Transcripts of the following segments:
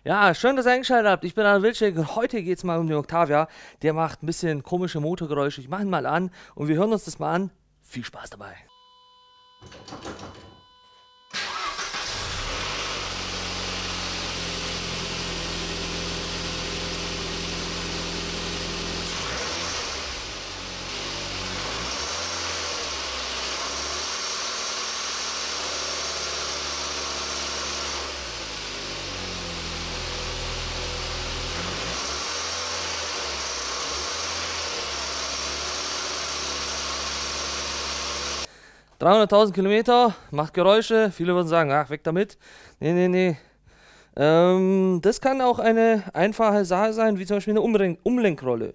Ja, schön, dass ihr eingeschaltet habt. Ich bin Arne Wilczek und heute geht es mal um den Octavia. Der macht ein bisschen komische Motorgeräusche. Ich mache ihn mal an und wir hören uns das mal an. Viel Spaß dabei. 300.000 Kilometer, macht Geräusche. Viele würden sagen, ach, weg damit. Nee. Das kann auch eine einfache Sache sein, wie zum Beispiel eine Umlenkrolle.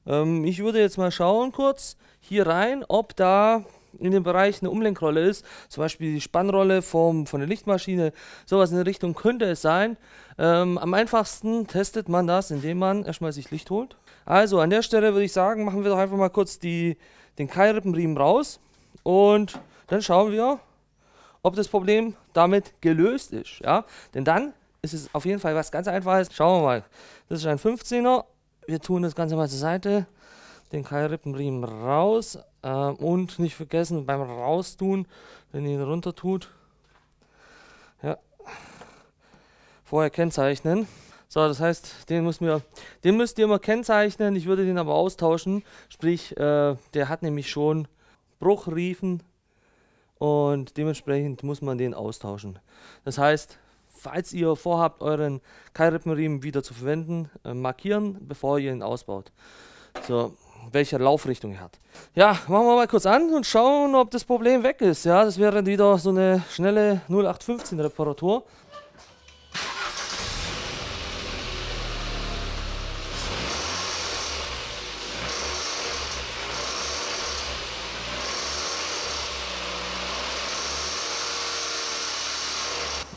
Ich würde jetzt mal schauen kurz hier rein, ob da in dem Bereich eine Umlenkrolle ist. Zum Beispiel die Spannrolle von der Lichtmaschine. Sowas in der Richtung könnte es sein. Am einfachsten testet man das, indem man erstmal sich Licht holt. Also an der Stelle würde ich sagen, machen wir doch einfach mal kurz den Keilrippenriemen raus. Und dann schauen wir, ob das Problem damit gelöst ist. Ja? Denn dann ist es auf jeden Fall was ganz Einfaches. Schauen wir mal. Das ist ein 15er. Wir tun das Ganze mal zur Seite. Den Keilrippenriemen raus. Und nicht vergessen beim Raustun, wenn ihr ihn runter tut, ja, vorher kennzeichnen. So, das heißt, den müsst ihr immer kennzeichnen. Ich würde den aber austauschen. Sprich, der hat nämlich schon Bruchriefen und dementsprechend muss man den austauschen. Das heißt, falls ihr vorhabt, euren Keilrippenriemen wieder zu verwenden, markieren, bevor ihr ihn ausbaut. So, welche Laufrichtung ihr habt. Ja, machen wir mal kurz an und schauen, ob das Problem weg ist. Ja, das wäre wieder so eine schnelle 0815 Reparatur.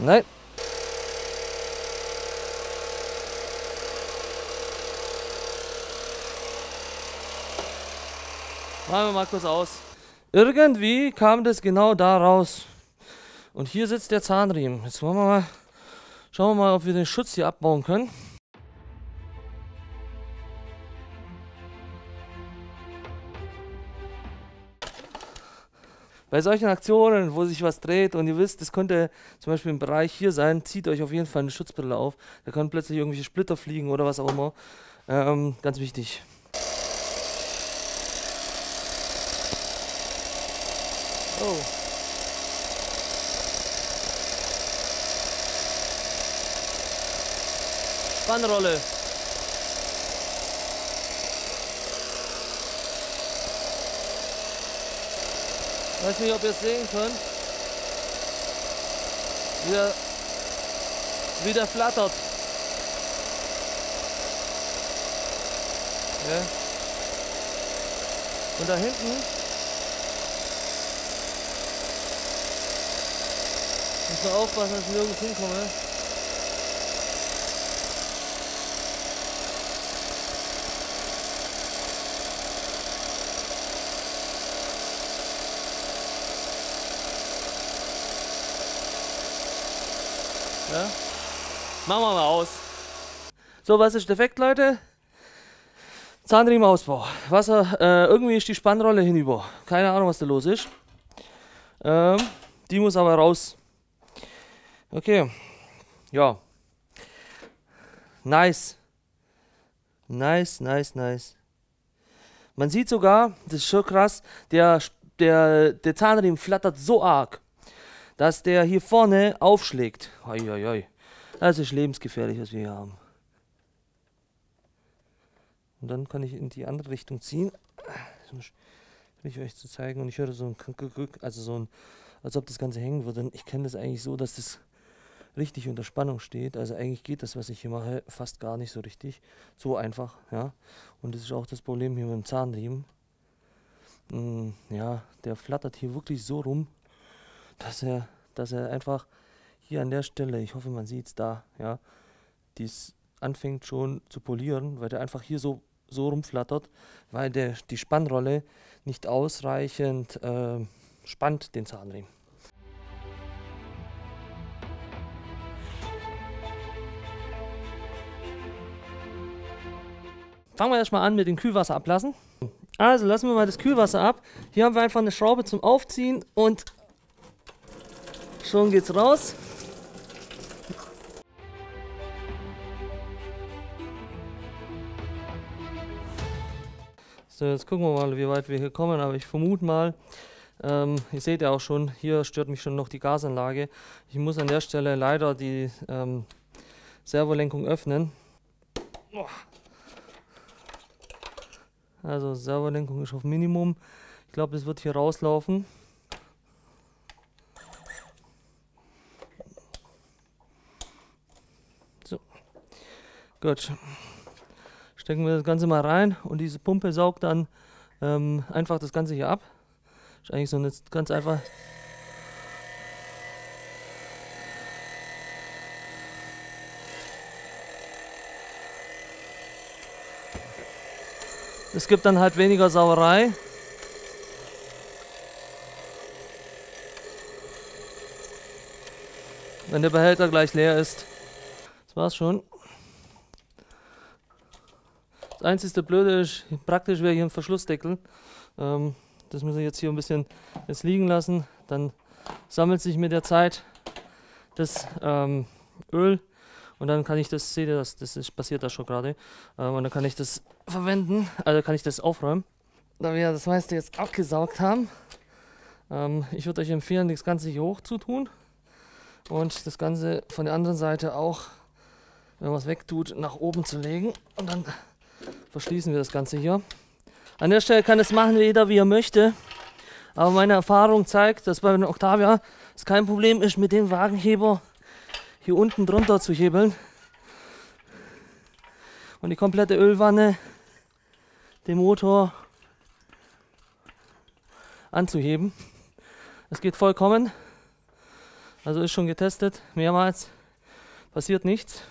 Nein. Machen wir mal kurz aus. Irgendwie kam das genau da raus. Und hier sitzt der Zahnriemen. Jetzt schauen wir mal, ob wir den Schutz hier abbauen können. Bei solchen Aktionen, wo sich was dreht und ihr wisst, das könnte zum Beispiel im Bereich hier sein, zieht euch auf jeden Fall eine Schutzbrille auf. Da können plötzlich irgendwelche Splitter fliegen oder was auch immer. Ganz wichtig. Oh. Spannrolle. Ich weiß nicht, ob ihr es sehen könnt, wie der flattert. Ja. Und da hinten muss man aufpassen, dass ich nirgends hinkomme. Ja. Machen wir mal aus. So, was ist defekt, Leute? Zahnriemenausbau. Wasser, irgendwie ist die Spannrolle hinüber. Keine Ahnung, was da los ist. Die muss aber raus. Okay. Ja. Nice. Nice. Man sieht sogar, das ist schon krass, der Zahnriemen flattert so arg, dass der hier vorne aufschlägt. Oi. Das ist lebensgefährlich, was wir hier haben. Und dann kann ich in die andere Richtung ziehen. Will ich euch zu zeigen. Und ich höre so ein also so ein, als ob das Ganze hängen würde. Ich kenne das eigentlich so, dass das richtig unter Spannung steht. Also eigentlich geht das, was ich hier mache, fast gar nicht so richtig. So einfach, ja. Und das ist auch das Problem hier mit dem Zahnriemen. Ja, der flattert hier wirklich so rum, dass er einfach hier an der Stelle, ich hoffe man sieht es da, ja, dies anfängt schon zu polieren, weil der einfach hier so rumflattert, weil die Spannrolle nicht ausreichend spannt, den Zahnriemen. fangen wir erstmal an mit dem Kühlwasser ablassen. Also lassen wir mal das Kühlwasser ab. Hier haben wir einfach eine Schraube zum Aufziehen und schon geht's raus. So, jetzt gucken wir mal, wie weit wir hier kommen, aber ich vermute mal, ihr seht ja auch schon, hier stört mich schon noch die Gasanlage. Ich muss an der Stelle leider die Servolenkung öffnen. Also Servolenkung ist auf Minimum. Ich glaube, das wird hier rauslaufen. So, gut. Stecken wir das Ganze mal rein und diese Pumpe saugt dann einfach das Ganze hier ab. Ist eigentlich so eine ganz einfach. Es gibt dann halt weniger Sauerei. Wenn der Behälter gleich leer ist. Das war's schon. Das einzige Blöde ist, praktisch wäre hier ein Verschlussdeckel. Das müssen wir jetzt hier ein bisschen jetzt liegen lassen. Dann sammelt sich mit der Zeit das Öl und dann kann ich das, seht ihr, das ist, passiert da schon gerade. Und dann kann ich das verwenden, also kann ich das aufräumen. Da wir das meiste jetzt abgesaugt haben, ich würde euch empfehlen, das Ganze hier hoch zu tun und das Ganze von der anderen Seite auch, wenn man es wegtut, nach oben zu legen und dann verschließen wir das Ganze hier. An der Stelle kann es machen jeder, wie er möchte. Aber meine Erfahrung zeigt, dass bei einem Octavia es kein Problem ist, mit dem Wagenheber hier unten drunter zu hebeln. Und die komplette Ölwanne, den Motor anzuheben. Das geht vollkommen. Also ist schon getestet, mehrmals. Passiert nichts.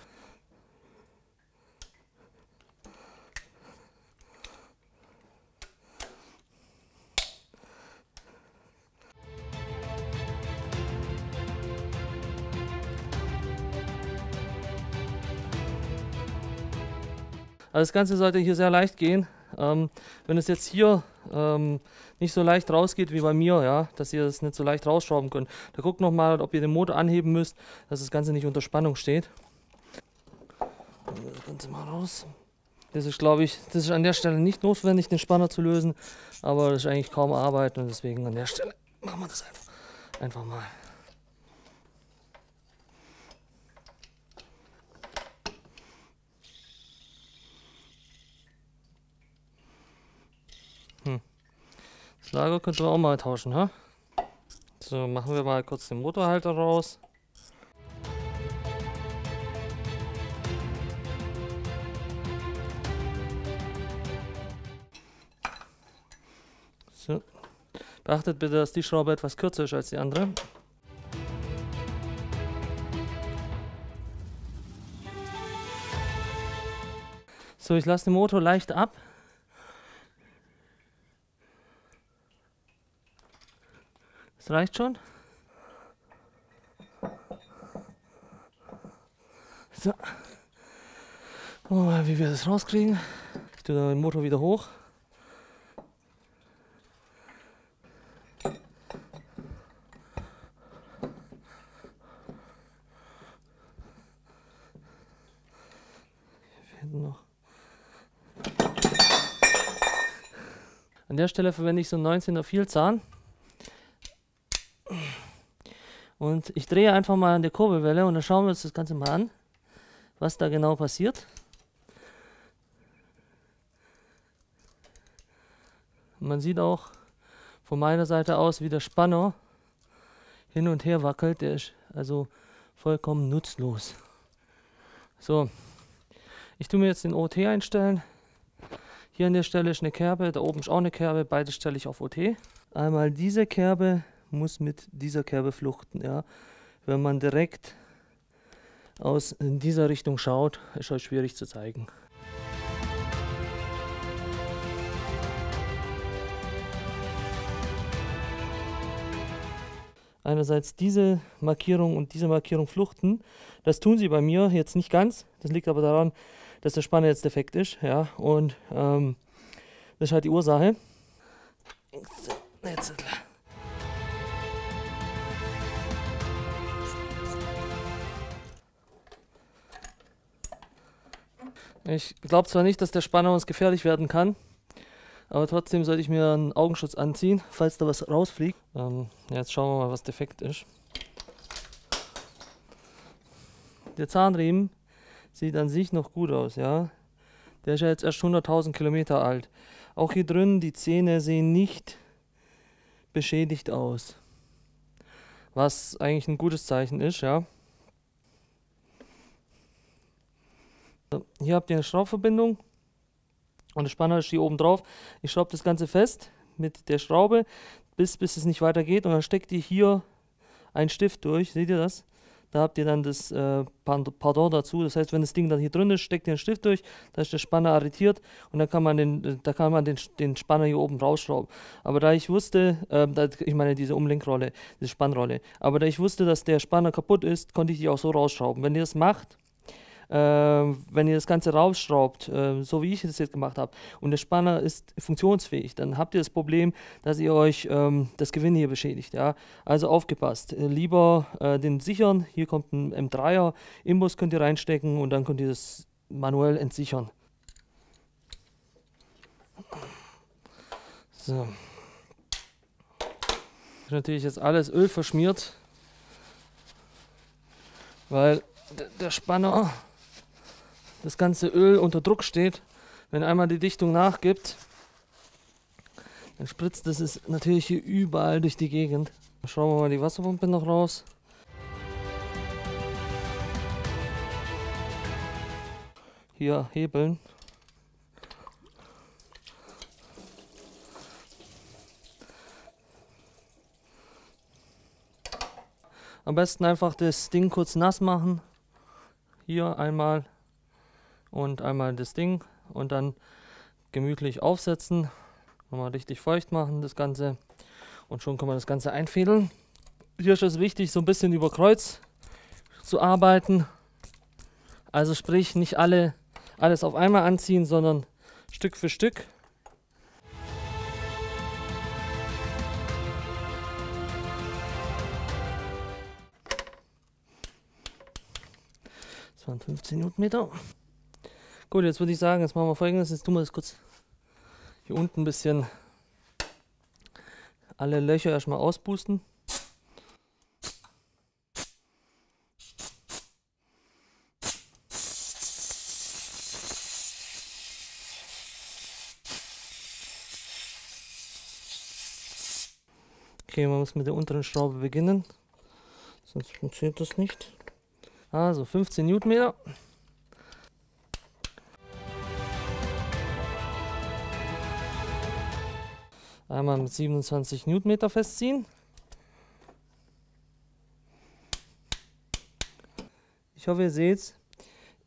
Also das Ganze sollte hier sehr leicht gehen. Wenn es jetzt hier nicht so leicht rausgeht wie bei mir, ja, dass ihr das nicht so leicht rausschrauben könnt, da guckt nochmal, ob ihr den Motor anheben müsst, dass das Ganze nicht unter Spannung steht. Das Ganze mal raus. Das ist, glaube ich, das ist an der Stelle nicht notwendig, den Spanner zu lösen, aber das ist eigentlich kaum Arbeit und deswegen an der Stelle machen wir das einfach mal. Das Lager könnten wir auch mal tauschen, ha? So, machen wir mal kurz den Motorhalter raus. So. Beachtet bitte, dass die Schraube etwas kürzer ist als die andere. So, ich lasse den Motor leicht ab. Das reicht schon. So. Gucken wir mal, wie wir das rauskriegen. Ich tue den Motor wieder hoch. Hier hinten noch. An der Stelle verwende ich so einen 19er Vielzahn. Und ich drehe einfach mal an der Kurbelwelle und dann schauen wir uns das Ganze mal an, was da genau passiert. Und man sieht auch von meiner Seite aus, wie der Spanner hin und her wackelt. Der ist also vollkommen nutzlos. So, ich tue mir jetzt den OT einstellen. Hier an der Stelle ist eine Kerbe, da oben ist auch eine Kerbe, beide stelle ich auf OT. Einmal diese Kerbe muss mit dieser Kerbe fluchten. Ja. Wenn man direkt aus in dieser Richtung schaut, ist halt schwierig zu zeigen. Einerseits diese Markierung und diese Markierung fluchten. Das tun sie bei mir jetzt nicht ganz. Das liegt aber daran, dass der Spanner jetzt defekt ist, ja, und das ist halt die Ursache. Jetzt. Ich glaube zwar nicht, dass der Spanner uns gefährlich werden kann, aber trotzdem sollte ich mir einen Augenschutz anziehen, falls da was rausfliegt. Jetzt schauen wir mal, was defekt ist. Der Zahnriemen sieht an sich noch gut aus, ja. Der ist ja jetzt erst 100.000 Kilometer alt. Auch hier drin, die Zähne sehen nicht beschädigt aus. Was eigentlich ein gutes Zeichen ist, ja. Hier habt ihr eine Schraubverbindung und der Spanner ist hier oben drauf. Ich schraube das Ganze fest mit der Schraube, bis es nicht weitergeht, und dann steckt ihr hier einen Stift durch. Seht ihr das? Da habt ihr dann das Pardon dazu. Das heißt, wenn das Ding dann hier drin ist, steckt ihr einen Stift durch, da ist der Spanner arretiert und dann kann man den Spanner hier oben rausschrauben. Aber da ich wusste, ich meine diese Umlenkrolle, diese Spannrolle, aber da ich wusste, dass der Spanner kaputt ist, konnte ich die auch so rausschrauben. Wenn ihr das macht, wenn ihr das Ganze rausschraubt, so wie ich es jetzt gemacht habe, und der Spanner ist funktionsfähig, dann habt ihr das Problem, dass ihr euch das Gewinde hier beschädigt. Ja? Also aufgepasst, lieber den sichern. Hier kommt ein M3er, Imbus könnt ihr reinstecken und dann könnt ihr das manuell entsichern. So. Ist natürlich jetzt alles Öl verschmiert, weil der Spanner, das ganze Öl unter Druck steht. Wenn einmal die Dichtung nachgibt, dann spritzt es natürlich hier überall durch die Gegend. Schauen wir mal die Wasserpumpe noch raus. Hier hebeln. Am besten einfach das Ding kurz nass machen. Hier einmal und einmal das Ding und dann gemütlich aufsetzen. Nochmal richtig feucht machen das Ganze und schon kann man das Ganze einfädeln. Hier ist es wichtig, so ein bisschen über Kreuz zu arbeiten. Also sprich, nicht alles auf einmal anziehen, sondern Stück für Stück. Das waren 15 Newtonmeter. Gut, jetzt würde ich sagen, jetzt machen wir Folgendes. Jetzt tun wir das kurz hier unten ein bisschen alle Löcher erstmal auspusten. Okay, man muss mit der unteren Schraube beginnen, sonst funktioniert das nicht. Also 15 Newtonmeter. Einmal mit 27 Newtonmeter festziehen. Ich hoffe, ihr seht,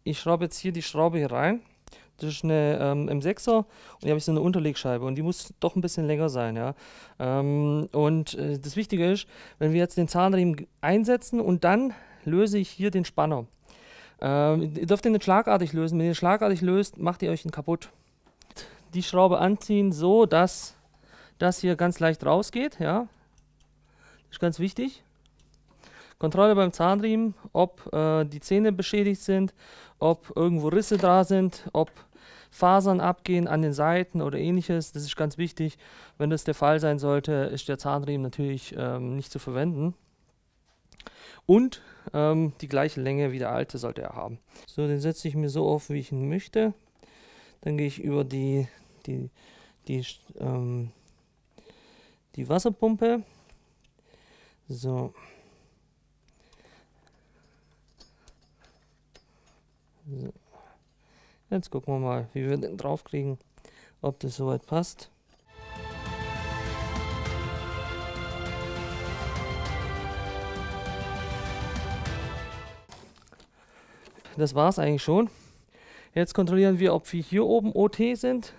ich schraube jetzt hier die Schraube hier rein. Das ist eine M6er und hier habe ich so eine Unterlegscheibe und die muss doch ein bisschen länger sein. Ja? Das Wichtige ist, wenn wir jetzt den Zahnriemen einsetzen und dann löse ich hier den Spanner. Ihr dürft den nicht schlagartig lösen. Wenn ihr schlagartig löst, macht ihr euch ihn kaputt. Die Schraube anziehen, so dass das hier ganz leicht rausgeht. Ja? Das ist ganz wichtig. Kontrolle beim Zahnriemen, ob die Zähne beschädigt sind, ob irgendwo Risse da sind, ob Fasern abgehen an den Seiten oder ähnliches. Das ist ganz wichtig. Wenn das der Fall sein sollte, ist der Zahnriemen natürlich nicht zu verwenden. Und die gleiche Länge wie der alte sollte er haben. So, den setze ich mir so auf, wie ich ihn möchte. Dann gehe ich über die Wasserpumpe. So. So. Jetzt gucken wir mal, wie wir den drauf kriegen, ob das soweit passt. Das war es eigentlich schon. Jetzt kontrollieren wir, ob wir hier oben OT sind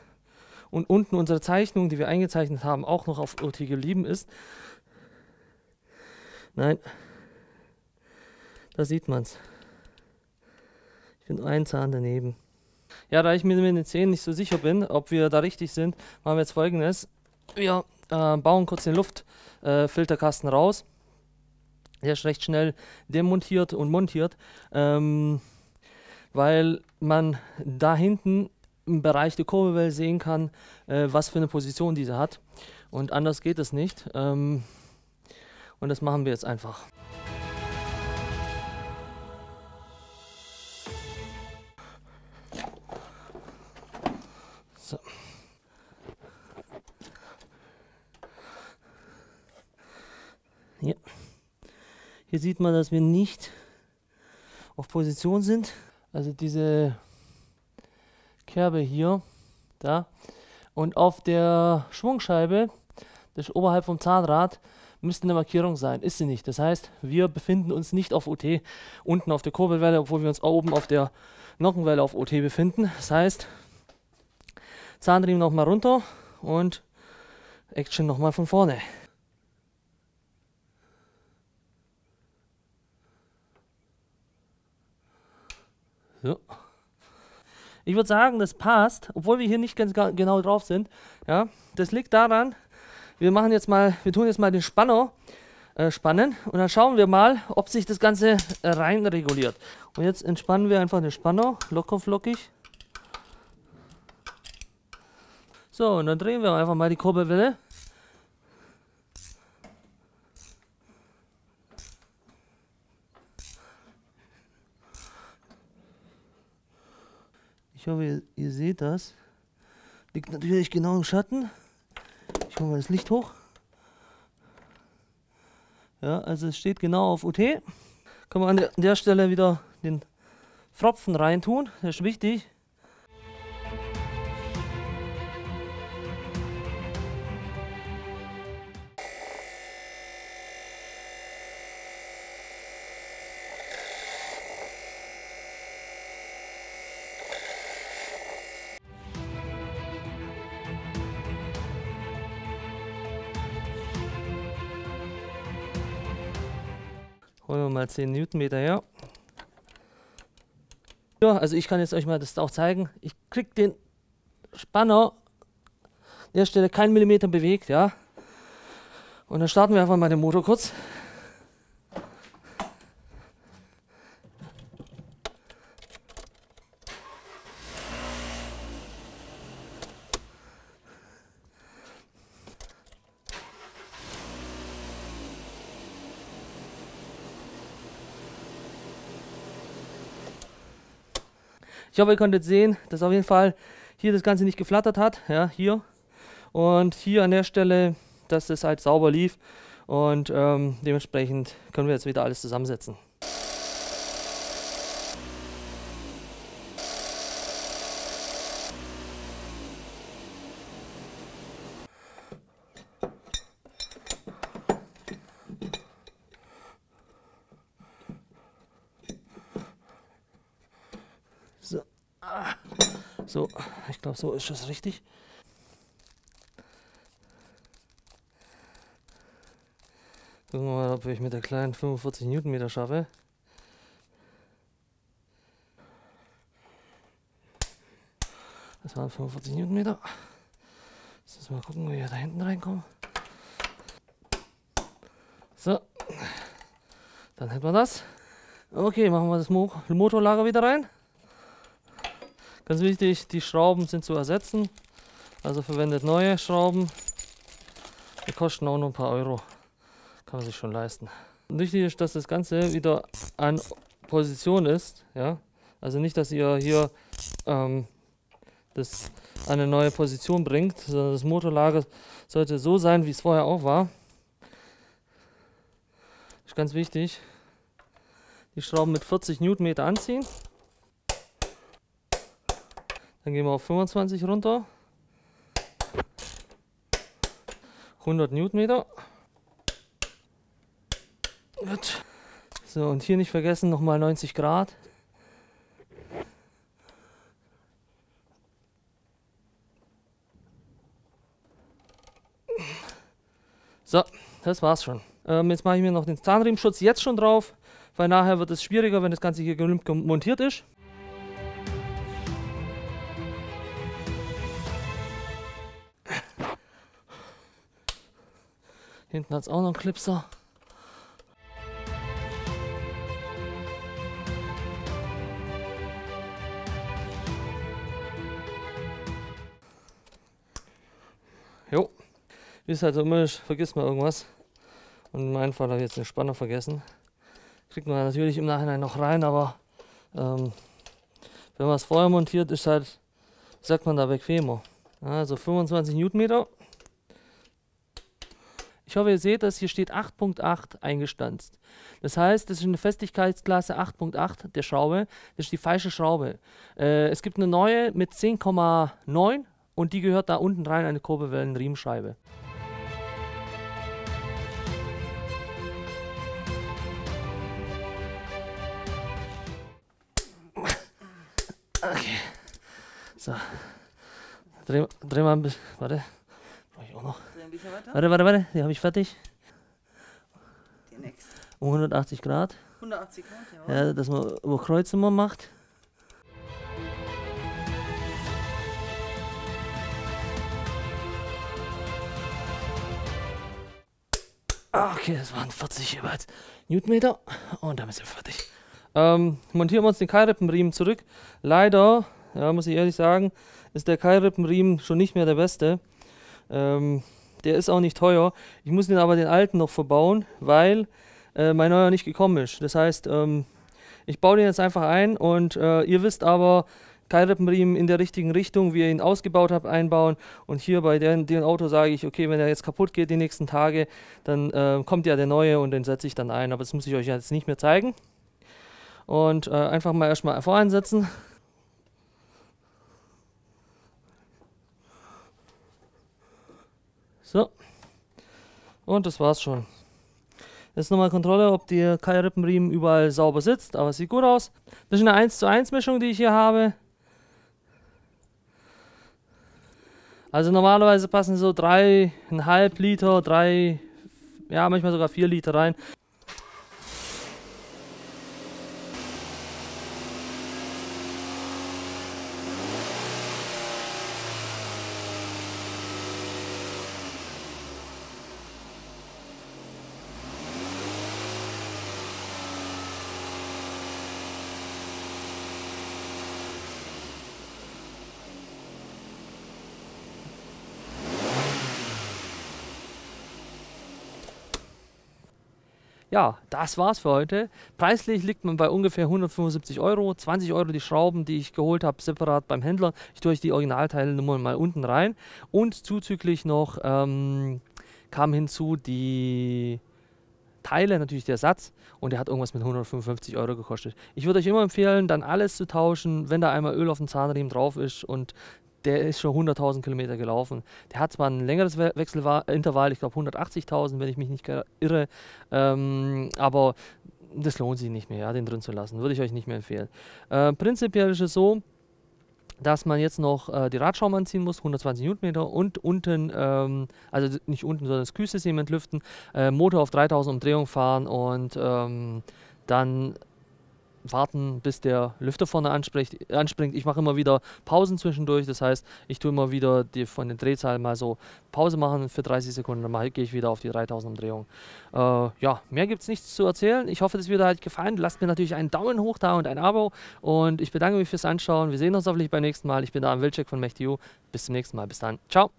und unten unsere Zeichnung, die wir eingezeichnet haben, auch noch auf OT geblieben ist. Nein, da sieht man es. Ich bin ein Zahn daneben. Ja, da ich mir mit den Zähnen nicht so sicher bin, ob wir da richtig sind, machen wir jetzt Folgendes. Wir bauen kurz den Luftfilterkasten raus. Der ist recht schnell demontiert und montiert, weil man da hinten im Bereich der Kurbelwelle sehen kann, was für eine Position diese hat. Und anders geht es nicht. Und das machen wir jetzt einfach. So. Ja. Hier sieht man, dass wir nicht auf Position sind. Also diese Kerbe hier, da. Und auf der Schwungscheibe, das ist oberhalb vom Zahnrad, müsste eine Markierung sein. Ist sie nicht. Das heißt, wir befinden uns nicht auf OT, unten auf der Kurbelwelle, obwohl wir uns oben auf der Nockenwelle auf OT befinden. Das heißt, Zahnriemen nochmal runter und Action nochmal von vorne. So. Ich würde sagen, das passt, obwohl wir hier nicht ganz genau drauf sind. Ja, das liegt daran, wir tun jetzt mal den Spanner spannen und dann schauen wir mal, ob sich das Ganze rein reguliert. Und jetzt entspannen wir einfach den Spanner, locker flockig. So, und dann drehen wir einfach mal die Kurbelwelle. Ich hoffe, ihr seht das. Liegt natürlich genau im Schatten. Ich hole mal das Licht hoch. Ja, also es steht genau auf UT. Kann man an der Stelle wieder den Pfropfen reintun. Das ist wichtig. Holen wir mal 10 Newtonmeter her. Ja, also ich kann jetzt euch mal das auch zeigen. Ich krieg den Spanner an der Stelle keinen Millimeter bewegt, ja. Und dann starten wir einfach mal den Motor kurz. Ich hoffe, ihr konntet sehen, dass auf jeden Fall hier das Ganze nicht geflattert hat. Ja, hier. Und hier an der Stelle, dass es halt sauber lief. Und dementsprechend können wir jetzt wieder alles zusammensetzen. So. So, ich glaube, so ist das richtig. Gucken wir mal, ob ich mit der kleinen 45 Newtonmeter schaffe. Das waren 45 Newtonmeter. Jetzt müssen wir mal gucken, wie wir da hinten reinkommen. So, dann hätten wir das. Okay, machen wir das Motorlager wieder rein. Ganz wichtig, die Schrauben sind zu ersetzen. Also verwendet neue Schrauben. Die kosten auch nur ein paar Euro. Kann man sich schon leisten. Und wichtig ist, dass das Ganze wieder an Position ist. Ja? Also nicht, dass ihr hier das an eine neue Position bringt, sondern das Motorlager sollte so sein, wie es vorher auch war. Ist ganz wichtig. Die Schrauben mit 40 Newtonmeter anziehen. Dann gehen wir auf 25 runter. 100 Newtonmeter. Gut. So, und hier nicht vergessen, nochmal 90 Grad. So, das war's schon. Jetzt mache ich mir noch den Zahnriemenschutz jetzt schon drauf, weil nachher wird es schwieriger, wenn das Ganze hier montiert ist. Hinten hat es auch noch einen Clipser. Jo, wie es halt so immer ist, vergisst man irgendwas. Und in meinem Fall habe ich jetzt den Spanner vergessen. Kriegt man natürlich im Nachhinein noch rein, aber wenn man es vorher montiert, ist halt, sagt man da, bequemer. Also 25 Newtonmeter. Ich hoffe, ihr seht das, hier steht 8.8 eingestanzt. Das heißt, das ist eine Festigkeitsklasse 8.8 der Schraube. Das ist die falsche Schraube. Es gibt eine neue mit 10,9 und die gehört da unten rein, eine Kurbelwellen-Riemenscheibe. Okay. So. Dreh mal ein bisschen. Warte. Brauche ich auch noch. Dreh ein bisschen weiter. Warte. Die habe ich fertig. Die nächste. Um 180 Grad. 180 Grad, ja. Ja, dass man über Kreuz immer macht. Okay, das waren 40 jeweils Newtonmeter. Und damit sind wir fertig. Montieren wir uns den Keilrippenriemen zurück. Leider, ja, muss ich ehrlich sagen, ist der Keilrippenriemen schon nicht mehr der beste. Der ist auch nicht teuer. Ich muss den aber den alten noch verbauen, weil mein neuer nicht gekommen ist. Das heißt, ich baue den jetzt einfach ein und ihr wisst aber, Keilrippenriemen in der richtigen Richtung, wie ihr ihn ausgebaut habt, einbauen. Und hier bei dem Auto sage ich, okay, wenn er jetzt kaputt geht die nächsten Tage, dann kommt ja der neue und den setze ich dann ein. Aber das muss ich euch jetzt nicht mehr zeigen. Und einfach mal erstmal voreinsetzen. So. Und das war's schon. Jetzt nochmal Kontrolle, ob der Keilrippenriemen überall sauber sitzt, aber es sieht gut aus. Das ist eine 1:1 Mischung, die ich hier habe. Also normalerweise passen so 3,5 Liter, ja manchmal sogar 4 Liter rein. Ja, das war's für heute. Preislich liegt man bei ungefähr 175 Euro. 20 Euro die Schrauben, die ich geholt habe, separat beim Händler. Ich tue euch die Originalteilnummern mal unten rein. Und zuzüglich noch kam hinzu die Teile, natürlich der Satz. Und der hat irgendwas mit 155 Euro gekostet. Ich würde euch immer empfehlen, dann alles zu tauschen, wenn da einmal Öl auf dem Zahnriemen drauf ist und der ist schon 100.000 Kilometer gelaufen. Der hat zwar ein längeres Wechselintervall, ich glaube 180.000, wenn ich mich nicht irre, aber das lohnt sich nicht mehr, ja, den drin zu lassen. Würde ich euch nicht mehr empfehlen. Prinzipiell ist es so, dass man jetzt noch die Radschrauben anziehen muss, 120 Newtonmeter und unten, also nicht unten, sondern das Kühlsystem entlüften, Motor auf 3000 Umdrehungen fahren und dann warten, bis der Lüfter vorne anspringt. Ich mache immer wieder Pausen zwischendurch, das heißt, ich tue immer wieder von den Drehzahlen mal so Pause machen für 30 Sekunden, dann gehe ich wieder auf die 3000 Umdrehungen. Ja, mehr gibt es nichts zu erzählen. Ich hoffe, das wird euch halt gefallen. Lasst mir natürlich einen Daumen hoch da und ein Abo und ich bedanke mich fürs Anschauen. Wir sehen uns hoffentlich beim nächsten Mal. Ich bin da am Wilczek von MechDU. Bis zum nächsten Mal. Bis dann. Ciao.